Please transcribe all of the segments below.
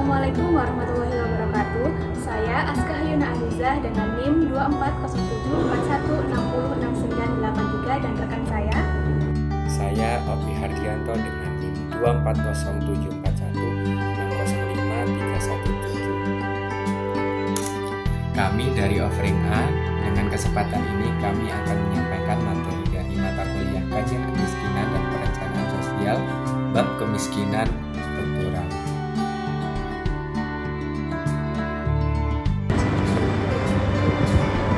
Assalamualaikum warahmatullahi wabarakatuh. Saya Aska Hayuna Arizah dengan NIM 240741606983 dan rekan saya Opi Hardianto dengan NIM 240741605317. Kami dari Offering A. Dengan kesempatan ini kami akan menyampaikan materi dari mata kuliah kajian kemiskinan dan perencanaan sosial bab kemiskinan struktural.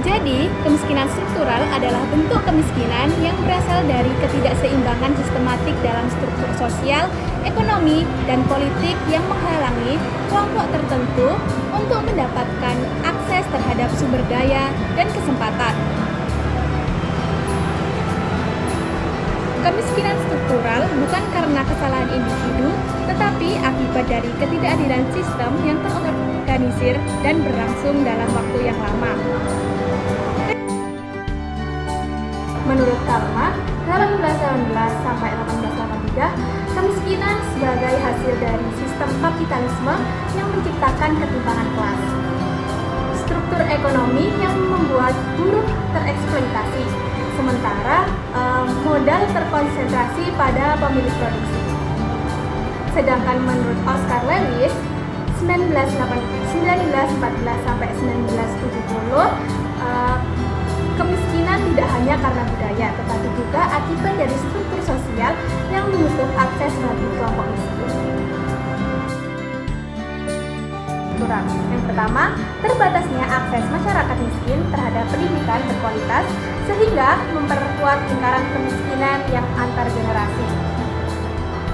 Jadi, kemiskinan struktural adalah bentuk kemiskinan yang berasal dari ketidakseimbangan sistematik dalam struktur sosial, ekonomi, dan politik yang menghalangi kelompok tertentu untuk mendapatkan akses terhadap sumber daya dan kesempatan. Kemiskinan struktural bukan karena kesalahan individu, tetapi akibat dari ketidakadilan sistem yang terorganisir dan berlangsung dalam waktu yang lama. Menurut Karl Marx, 1819 sampai 1883, kemiskinan sebagai hasil dari sistem kapitalisme yang menciptakan ketimpangan kelas. Struktur ekonomi yang membuat buruh tereksploitasi, sementara modal terkonsentrasi pada pemilik produksi. Sedangkan menurut Oscar Lewis, 1914 sampai 1970, kemiskinan tidak hanya karena budaya, tetapi juga akibat dari struktur sosial yang menutup akses bagi kelompok miskin. Yang pertama, terbatasnya akses masyarakat miskin terhadap pendidikan berkualitas sehingga memperkuat lingkaran kemiskinan yang antar generasi.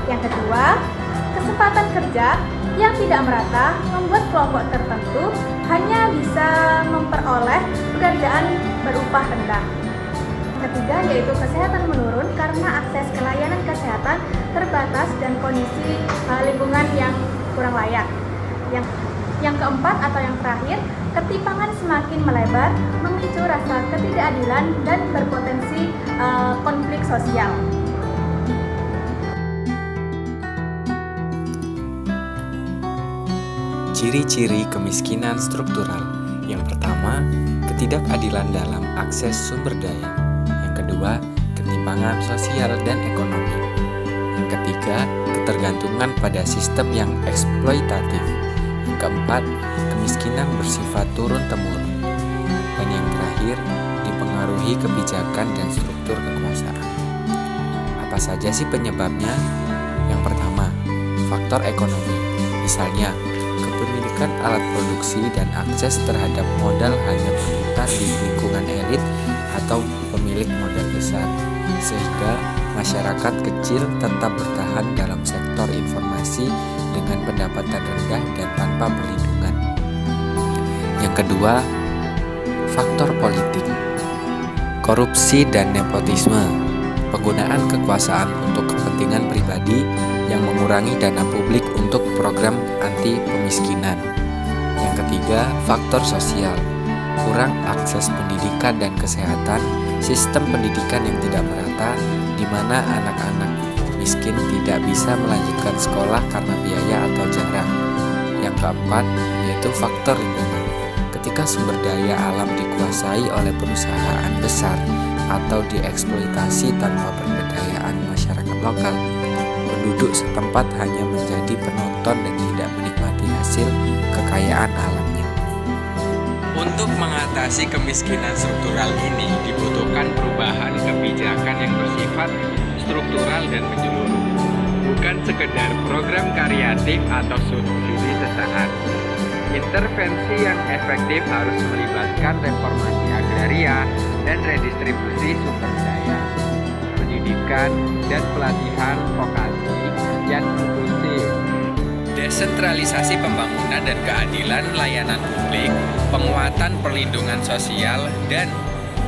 Yang kedua, kesempatan kerja yang tidak merata membuat kelompok tertentu hanya bisa memperoleh pekerjaan berupah rendah. Ketiga, yaitu kesehatan menurun karena akses ke layanan kesehatan terbatas dan kondisi lingkungan yang kurang layak. Yang keempat atau yang terakhir, ketimpangan semakin melebar, memicu rasa ketidakadilan dan berpotensi konflik sosial. Ciri-ciri kemiskinan struktural. Yang pertama, ketidakadilan dalam akses sumber daya. Yang kedua, ketimpangan sosial dan ekonomi. Yang ketiga, ketergantungan pada sistem yang eksploitatif. Yang keempat, kemiskinan bersifat turun-temurun. Dan yang terakhir, dipengaruhi kebijakan dan struktur kekuasaan. Apa saja sih penyebabnya? Yang pertama, faktor ekonomi. Misalnya, kepemilikan alat produksi dan akses terhadap modal hanya berputar di lingkungan elit atau pemilik modal besar, sehingga masyarakat kecil tetap bertahan dalam sektor informasi dengan pendapatan rendah dan tanpa perlindungan. Yang kedua, faktor politik. Korupsi dan nepotisme, penggunaan kekuasaan untuk kepentingan pribadi yang mengurangi dana publik untuk program anti pemiskinan. Yang ketiga, faktor sosial. Kurang akses pendidikan dan kesehatan, sistem pendidikan yang tidak merata, di mana anak-anak miskin tidak bisa melanjutkan sekolah karena biaya atau jarak. Yang keempat, yaitu faktor lingkungan. Ketika sumber daya alam dikuasai oleh perusahaan besar atau dieksploitasi tanpa pemberdayaan masyarakat lokal, penduduk setempat hanya menjadi penonton dan tidak menikmati hasil kekayaan alamnya. Untuk mengatasi kemiskinan struktural ini dibutuhkan perubahan kebijakan yang bersifat struktural dan menyeluruh, bukan sekedar program kreatif atau subsidi sesaat. Intervensi yang efektif harus melibatkan reformasi agraria dan redistribusi sumber daya, pendidikan dan pelatihan vokasi yang inklusif, desentralisasi pembangunan dan keadilan layanan publik, penguatan perlindungan sosial, dan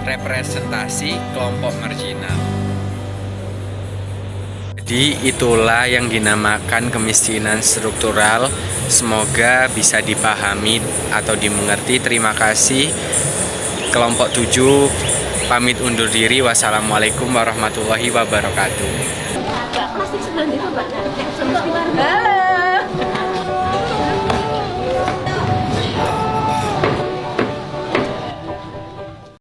representasi kelompok marginal. Jadi itulah yang dinamakan kemiskinan struktural. Semoga bisa dipahami atau dimengerti. Terima kasih. Kelompok 7 pamit undur diri. Wassalamualaikum warahmatullahi wabarakatuh. Plastik sebelum itu, Pak.